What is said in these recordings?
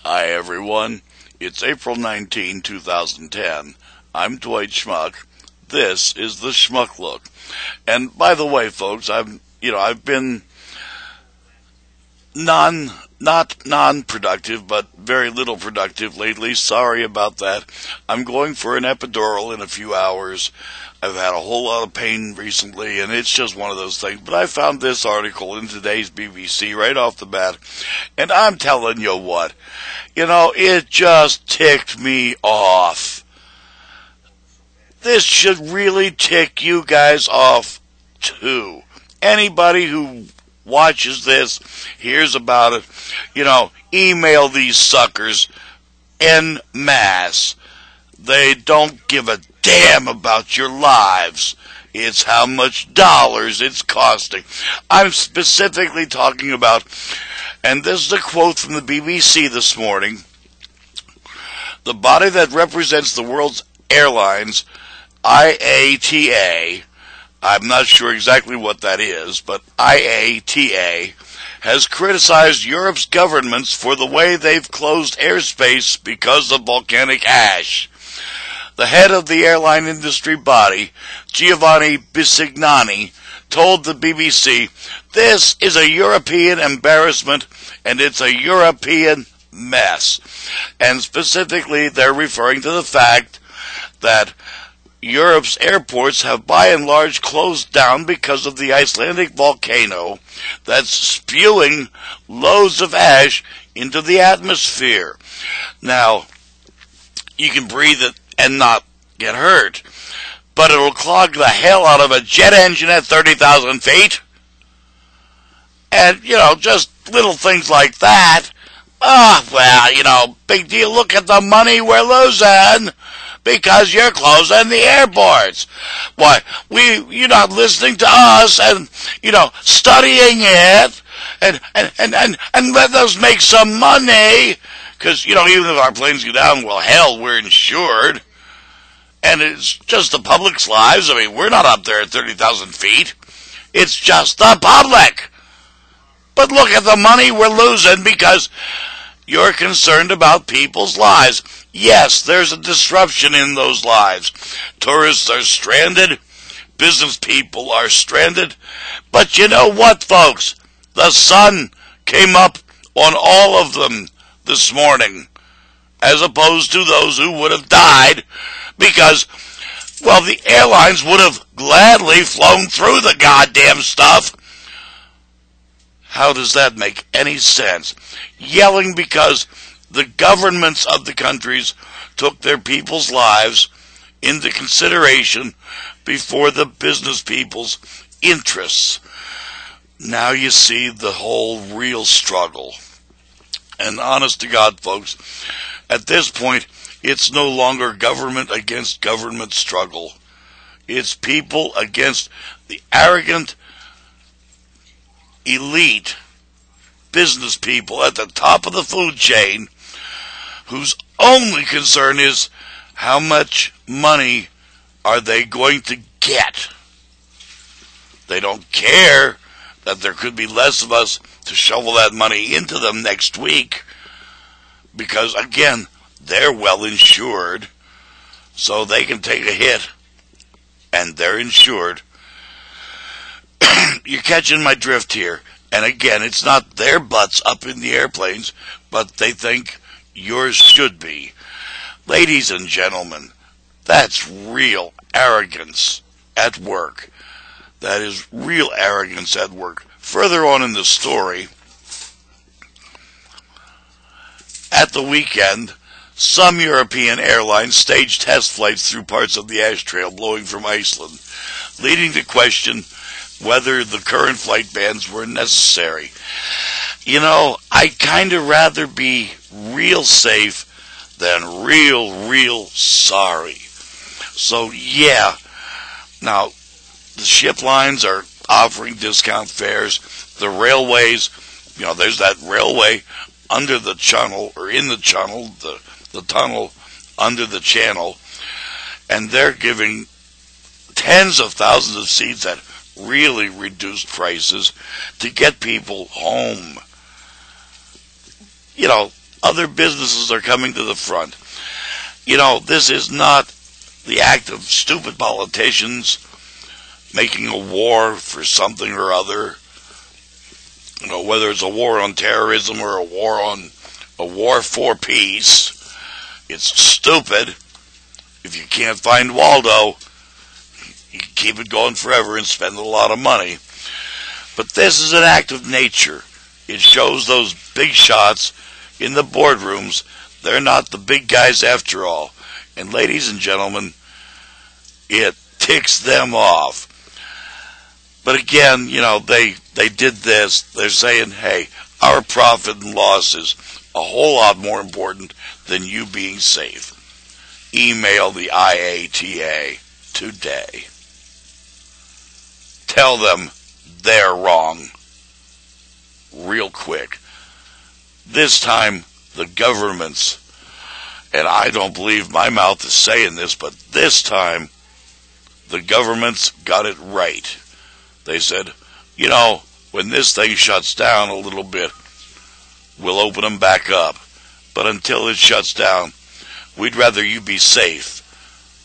Hi everyone, it's April 19, 2010. I'm Dwight Schmuck. This is the Schmuck Look. And by the way, folks, I've been not non-productive, but very little productive lately. Sorry about that. I'm going for an epidural in a few hours. I've had a whole lot of pain recently, and it's just one of those things. But I found this article in today's BBC right off the bat, and I'm telling you what, it just ticked me off. This should really tick you guys off, too. Anybody who watches this, hears about it, email these suckers en masse. They don't give a damn about your lives. It's how much dollars it's costing. I'm specifically talking about, and this is a quote from the BBC this morning, the body that represents the world's airlines, IATA, I'm not sure exactly what that is, but IATA has criticized Europe's governments for the way they've closed airspace because of volcanic ash. The head of the airline industry body, Giovanni Bisignani, told the BBC, "This is a European embarrassment and it's a European mess." And specifically, they're referring to the fact that Europe's airports have by and large closed down because of the Icelandic volcano that's spewing loads of ash into the atmosphere. Now, you can breathe it and not get hurt, but it'll clog the hell out of a jet engine at 30,000 feet. And, just little things like that. Big deal. Look at the money we're losing because you're closing the airports. Why, you're not listening to us and, studying it and let us make some money. Because, even if our planes go down, well, hell, we're insured. And it's just the public's lives. I mean, we're not up there at 30,000 feet. It's just the public. But look at the money we're losing because you're concerned about people's lives. Yes, there's a disruption in those lives. Tourists are stranded. Business people are stranded. But you know what, folks? The sun came up on all of them this morning, as opposed to those who would have died because, well, the airlines would have gladly flown through the goddamn stuff. How does that make any sense? Yelling because the governments of the countries took their people's lives into consideration before the business people's interests. Now you see the whole real struggle. And honest to God, folks, at this point, it's no longer government against government struggle. It's people against the arrogant, elite business people at the top of the food chain whose only concern is how much money are they going to get. They don't care that there could be less of us to shovel that money into them next week because, again, they're well insured, so they can take a hit, and they're insured. You're catching my drift here. And again, it's not their butts up in the airplanes, but they think yours should be. Ladies and gentlemen, that's real arrogance at work. That is real arrogance at work. Further on in the story, at the weekend, some European airlines staged test flights through parts of the ash trail blowing from Iceland, leading to question whether the current flight bans were necessary. I'd kind of rather be real safe than real sorry. So, yeah. Now, the ship lines are offering discount fares. The railways, there's that railway under the channel, or in the channel, the tunnel under the channel, and they're giving tens of thousands of seats at really reduced prices to get people home. Other businesses are coming to the front. This is not the act of stupid politicians making a war for something or other. Whether it's a war on terrorism or a war for peace. It's stupid. If you can't find Waldo, you can keep it going forever and spend a lot of money. But this is an act of nature. It shows those big shots in the boardrooms. They're not the big guys after all. And ladies and gentlemen, it ticks them off. But again, they did this. They're saying, hey, our profit and loss is a whole lot more important than you being safe. Email the IATA today. Tell them they're wrong. Real quick. This time, the governments, and I don't believe my mouth is saying this, but this time, the governments got it right. They said, when this thing shuts down a little bit, we'll open them back up. But until it shuts down, we'd rather you be safe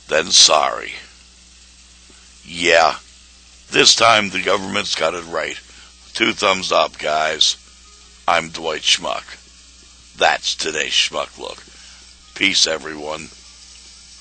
than sorry. Yeah, this time the government's got it right. 2 thumbs up, guys. I'm Dwight Schmuck. That's today's Schmuck Look. Peace, everyone.